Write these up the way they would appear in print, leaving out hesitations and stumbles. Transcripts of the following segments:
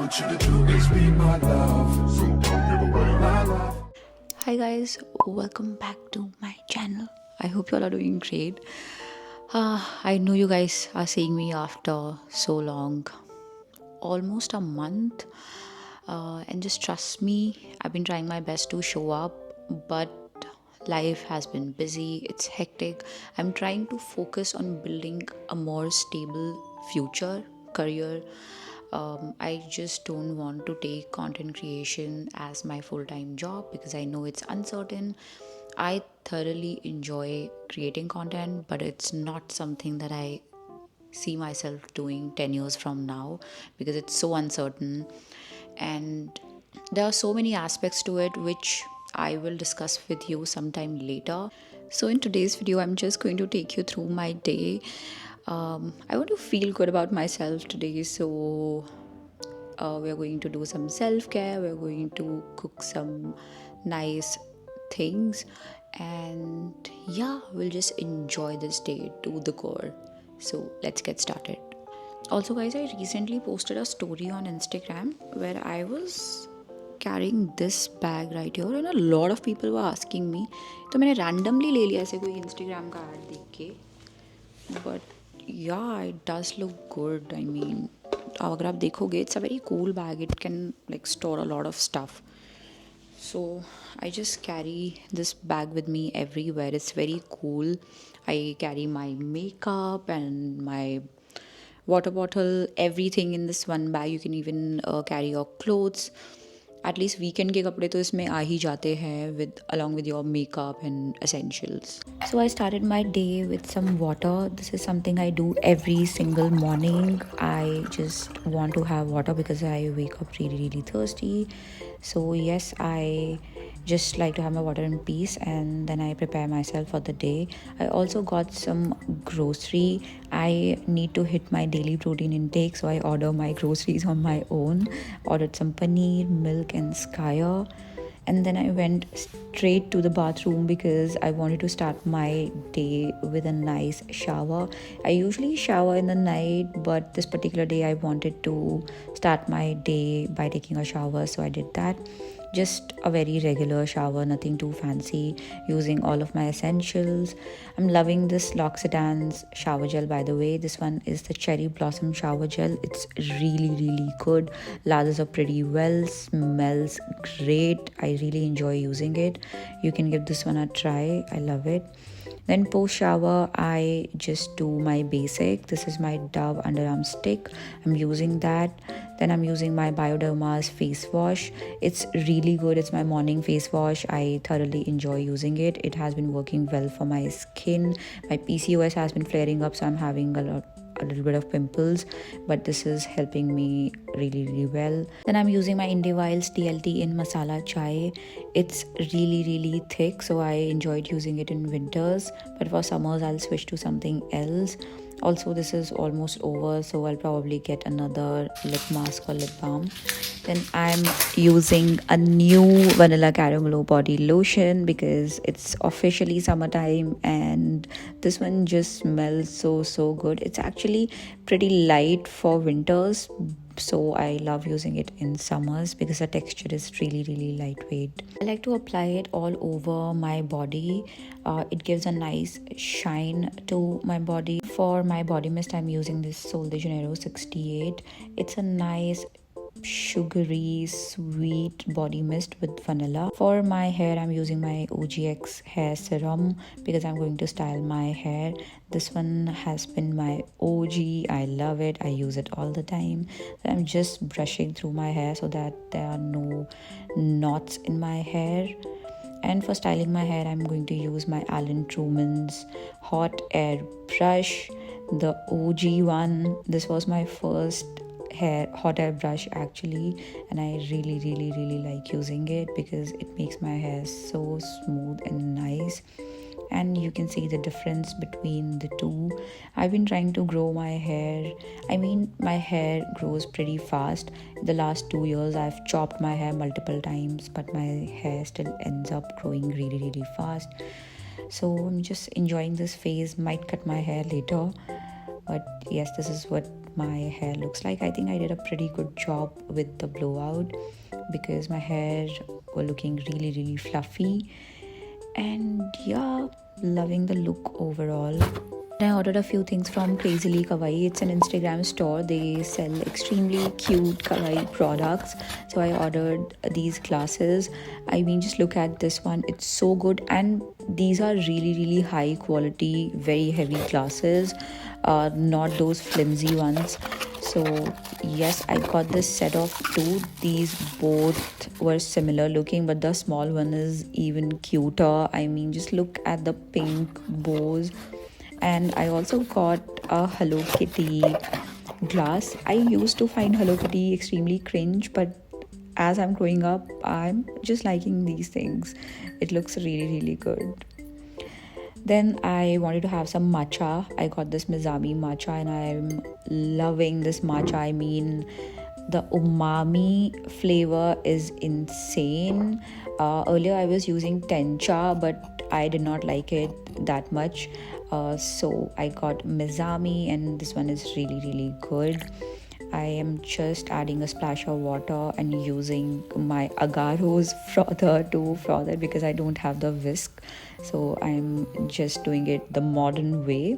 want you to do is be my love. So don't give away my love. Hi guys, welcome back to my channel. I hope you all are doing great. I know you guys are seeing me after so long, almost a month, and just trust me, I've been trying my best to show up, but life has been busy, it's hectic. I'm trying to focus on building a more stable future career. I just don't want to take content creation as my full-time job because I know it's uncertain. I thoroughly enjoy creating content, but it's not something that I see myself doing 10 years from now because it's so uncertain, and there are so many aspects to it which I will discuss with you sometime later. So in today's video I'm just going to take you through my day. I want to feel good about myself today, so we're going to do some self-care, we're going to cook some nice things, and yeah, we'll just enjoy this day to the core. So let's get started. Also guys, I recently posted a story on Instagram where I was carrying this bag right here, and a lot of people were asking me, तो मैंने randomly ले लिया ऐसे कोई Instagram का ad देख के, but yeah, it does look good. I mean, अगर आप देखोगे, it's a very cool bag. It can like store a lot of stuff. So I just carry this bag with me everywhere. It's very cool. I carry my makeup and my water bottle, everything in this one bag. You can even carry your clothes. At least weekend के कपड़े तो इसमें आ ही जाते हैं with along with your makeup and essentials. So I started my day with some water. This is something I do every single morning. I just want to have water because I wake up really thirsty. So yes, I just like to have my water in peace, and then I prepare myself for the day. I also got some grocery. I need to hit my daily protein intake, so I order my groceries on my own. Ordered some paneer, milk and skyer, and then I went straight to the bathroom because I wanted to start my day with a nice shower. I usually shower in the night, but this particular day I wanted to start my day by taking a shower, so I did that. Just a very regular shower, nothing too fancy, using all of my essentials. I'm loving this L'Occitane's shower gel, by the way. This one is the Cherry Blossom shower gel. It's really good. Lathers up pretty well, smells great. I really enjoy using it. You can give this one a try. I love it. Then post shower, I just do my basic. This is my Dove underarm stick. I'm using that. Then I'm using my Bioderma's face wash. It's really good. It's my morning face wash. I thoroughly enjoy using it. It has been working well for my skin. My PCOS has been flaring up, so I'm having a little bit of pimples, but this is helping me really well. Then I'm using my Indē TLT in Masala chai. It's really thick, so I enjoyed using it in winters, but for summers I'll switch to something else. Also, this is almost over, so I'll probably get another lip mask or lip balm. Then I'm using a new vanilla Caramello body lotion because it's officially summertime, and this one just smells so good. It's actually pretty light for winters, so I love using it in summers because the texture is really lightweight. I like to apply it all over my body. It gives a nice shine to my body. For my body mist, I'm using this Sol de Janeiro 68. It's a nice sugary sweet body mist with vanilla. For my hair, I'm using my OGX hair serum because I'm going to style my hair. This one has been my OG. I love it. I use it all the time. I'm just brushing through my hair so that there are no knots in my hair. And for styling my hair, I'm going to use my Alan Truman's hot air brush, the OG one. This was my first hot air brush actually, and I really like using it because it makes my hair so smooth and nice, and you can see the difference between the two. I've been trying to grow my hair. I mean, my hair grows pretty fast. The last 2 years I've chopped my hair multiple times, but my hair still ends up growing really fast. So I'm just enjoying this phase. Might cut my hair later, but yes, this is what my hair looks like. I think I did a pretty good job with the blowout because my hair were looking really fluffy, and yeah, loving the look overall. I ordered a few things from Crazily Kawaii. It's an Instagram store. They sell extremely cute kawaii products. So I ordered these glasses. I mean, just look at this one. It's so good, and these are really high quality, very heavy glasses, not those flimsy ones. So yes, I got this set of two. These both were similar looking, but the small one is even cuter. I mean, just look at the pink bows. And I also got a Hello Kitty glass. I used to find Hello Kitty extremely cringe, but as I'm growing up, I'm just liking these things. It looks really good. Then I wanted to have some matcha. I got this Mizami matcha and I'm loving this matcha. I mean, the umami flavor is insane. Earlier I was using tencha, but I did not like it that much. So I got Mizami, and this one is really good. I am just adding a splash of water and using my agaro's frother to froth it because I don't have the whisk. So I'm just doing it the modern way.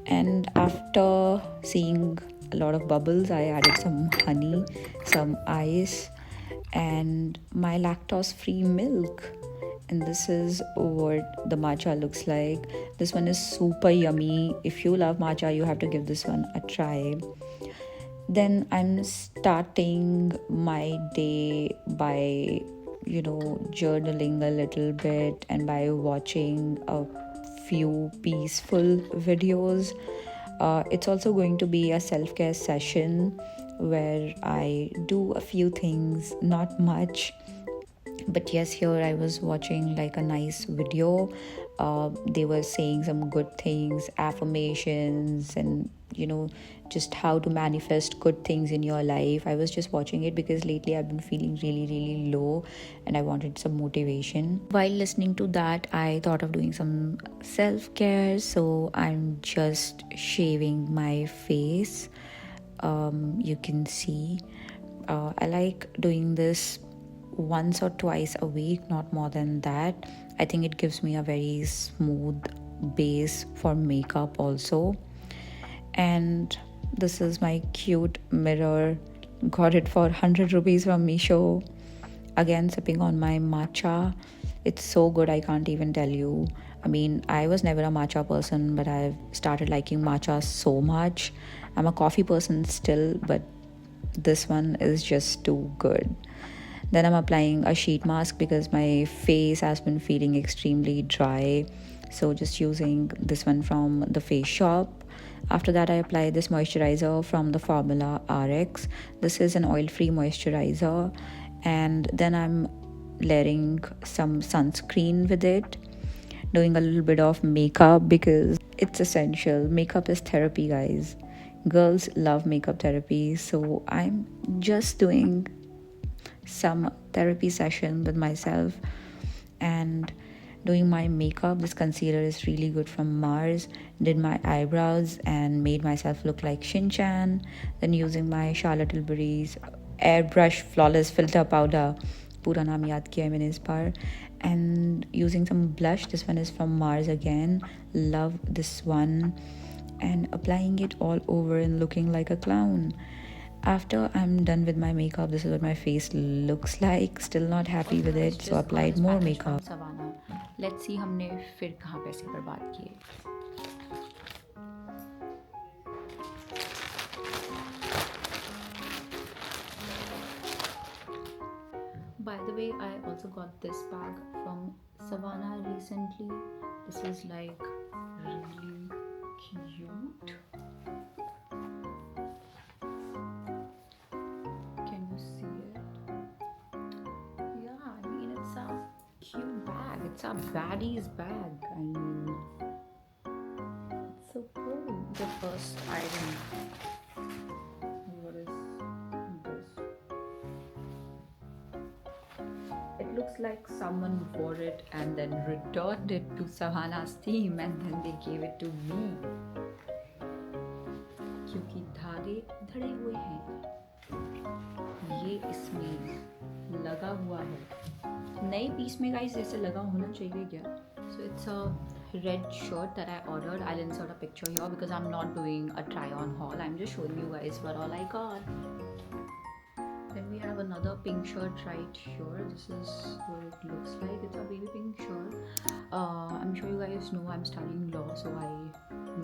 And after seeing a lot of bubbles, I added some honey, some ice, and my lactose free milk. And this is what the matcha looks like. This one is super yummy. If you love matcha, you have to give this one a try. Then I'm starting my day by, journaling a little bit and by watching a few peaceful videos. It's also going to be a self-care session where I do a few things, not much. But yes, here I was watching like a nice video. They were saying some good things, affirmations, and just how to manifest good things in your life. I was just watching it because lately I've been feeling really low and I wanted some motivation. While listening to that, I thought of doing some self-care. So I'm just shaving my face. You can see I like doing this once or twice a week, not more than that. I think it gives me a very smooth base for makeup also. And this is my cute mirror. Got it for 100 rupees from Meesho. Again, sipping on my matcha. It's so good, I can't even tell you. I mean, I was never a matcha person, but I've started liking matcha so much. I'm a coffee person still, but this one is just too good. Then I'm applying a sheet mask because my face has been feeling extremely dry. So just using this one from the Face Shop. After that, I apply this moisturizer from the Formularx. This is an oil-free moisturizer. And then I'm layering some sunscreen with it. Doing a little bit of makeup because it's essential. Makeup is therapy, guys. Girls love makeup therapy. So I'm just doing some therapy session with myself and doing my makeup. This concealer is really good from Mars. Did my eyebrows and made myself look like Shin-chan. Then using my Charlotte Tilbury's airbrush flawless filter powder, पूरा नाम याद किया है मैंने इस बार, and using some blush. This one is from Mars again. Love this one. And applying it all over and looking like a clown. After I'm done with my makeup, this is what my face looks like. Still not happy with it, so applied more makeup. Let's see हमने फिर कहाँ पैसे बर्बाद किए. By the way, I also got this bag from Savannah recently. This is like really cute. Can you see it? Yeah, I mean, it's a cute bag. It's a baddie's bag. I mean, it's so cool. The first item. What is this? It looks like someone wore it and then returned it to Savannah's team and then they gave it to me. क्योंकि था आगे धड़े हुए हैं, ये इसमें लगा हुआ है। नए पीस में गाइस जैसे लगा होना चाहिए क्या? So it's a red shirt that I ordered. I'll insert a picture here because I'm not doing a try on haul. I'm just showing you guys what all I got. Then we have another pink shirt right here. This is what it looks like. It's a baby pink shirt. I'm sure you guys know I'm studying law, so I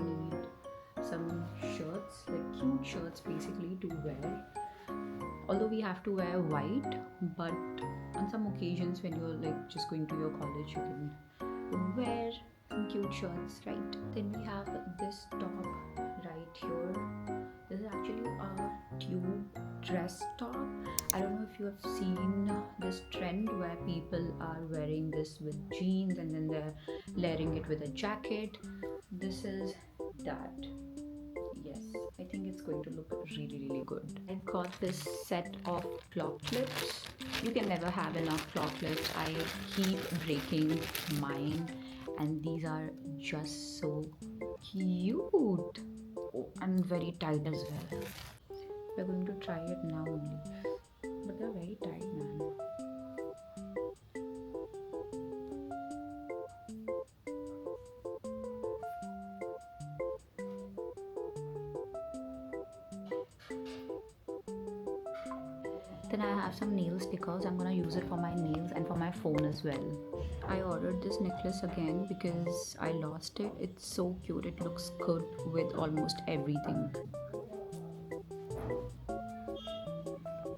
need some shirts, like cute shirts basically to wear. Although we have to wear white, but on some occasions when you're like just going to your college, you can wear some cute shirts, right? Then we have this top right here. This is actually a tube dress top. I don't know if you have seen this trend where people are wearing this with jeans and then they're layering it with a jacket. This is that. Yes, I think it's going to look really good. I got this set of claw clips. You can never have enough claw clips. I keep breaking mine, and these are just so cute. Oh, and very tight as well. We're going to try it now only, but they're very tight, man. Then I have some nail stickers. I'm gonna use it for my nails and for my phone as well. I ordered this necklace again because I lost it. It's so cute. It looks good with almost everything.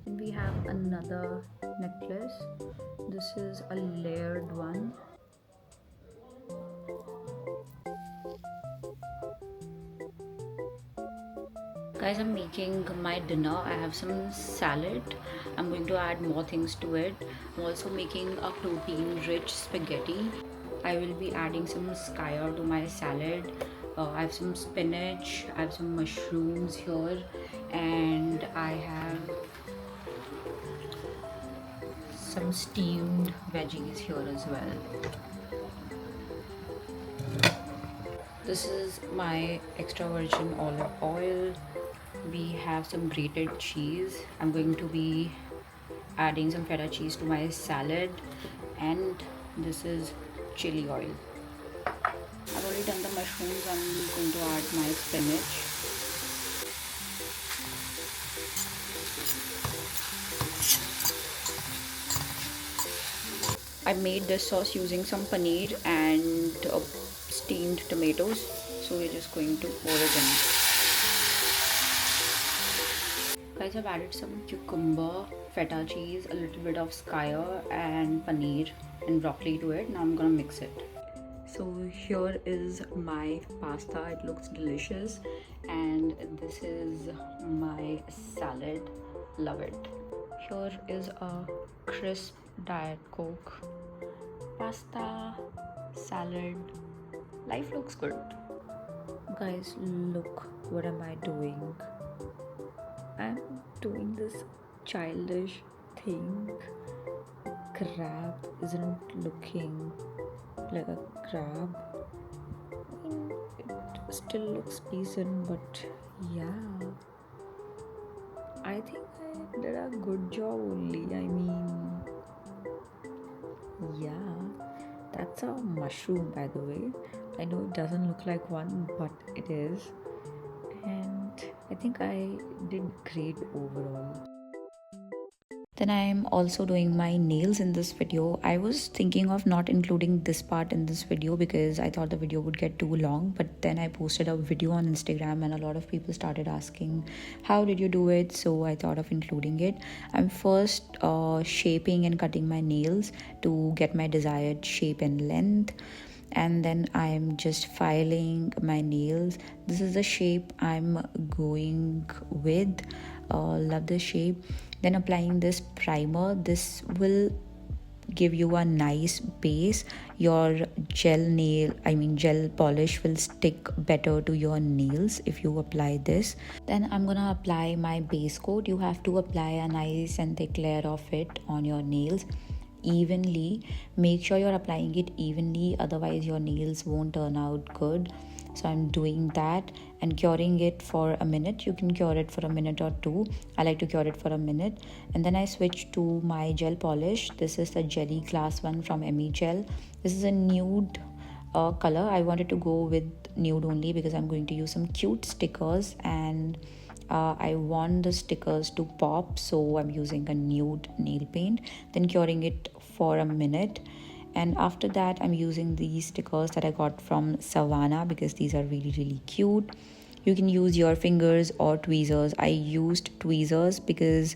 Then we have another necklace. This is a layered one. Guys, I'm making my dinner. I have some salad. I'm going to add more things to it. I'm also making a protein-rich spaghetti. I will be adding some skyr to my salad. I have some spinach. I have some mushrooms here, and I have some steamed veggies here as well. This is my extra virgin olive oil. We have some grated cheese. I'm going to be adding some feta cheese to my salad, and this is chili oil. I've already done the mushrooms. I'm going to add my spinach. I made this sauce using some paneer and steamed tomatoes, so we're just going to pour it in. Guys, I've added some cucumber, feta cheese, a little bit of skyr and paneer and broccoli to it. Now I'm gonna mix it. So here is my pasta. It looks delicious, and this is my salad. Love it. Here is a crisp Diet Coke. Pasta, salad. Life looks good. Guys, look what am I doing? I'm doing this childish thing. Crab isn't looking like a crab. I mean, it still looks decent, but yeah, I think I did a good job only. I mean, yeah, that's a mushroom, by the way. I know it doesn't look like one, but it is. And I think I did great overall. Then I am also doing my nails in this video. I was thinking of not including this part in this video because I thought the video would get too long, but then I posted a video on Instagram and a lot of people started asking how did you do it, so I thought of including it. I'm first shaping and cutting my nails to get my desired shape and length, and then I'm just filing my nails. This is the shape I'm going with. Love this shape. Then applying this primer. This will give you a nice base. Your gel polish will stick better to your nails if you apply this. Then I'm gonna apply my base coat. You have to apply a nice and thick layer of it on your nails evenly. Make sure you're applying it evenly, otherwise your nails won't turn out good. So I'm doing that and curing it for a minute. You can cure it for a minute or two. I like to cure it for a minute, and then I switch to my gel polish. This is the Jelly Glass one from ME Gel. This is a nude color. I wanted to go with nude only because I'm going to use some cute stickers, and I want the stickers to pop, so I'm using a nude nail paint, then curing it for a minute. And after that, I'm using these stickers that I got from Savannah because these are really cute. You can use your fingers or tweezers. I used tweezers because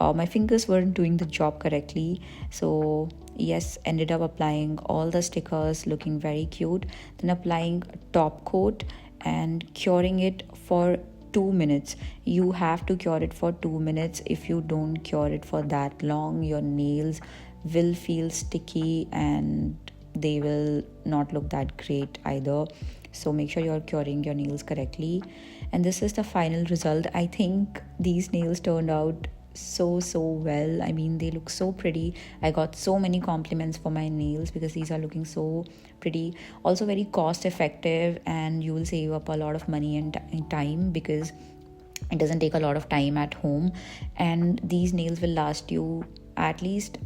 my fingers weren't doing the job correctly. So yes, ended up applying all the stickers, looking very cute. Then applying a top coat and curing it for 2 minutes. You have to cure it for 2 minutes. If you don't cure it for that long, your nails will feel sticky and they will not look that great either. So make sure you're curing your nails correctly. And this is the final result. I think these nails turned out so well. I mean, they look so pretty. I got so many compliments for my nails because these are looking so pretty. Also very cost effective, and you will save up a lot of money and time because it doesn't take a lot of time at home. And these nails will last you at least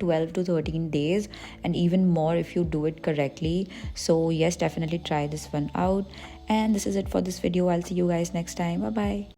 12 to 13 days, and even more if you do it correctly. So yes, definitely try this one out. And this is it for this video. I'll see you guys next time. Bye bye.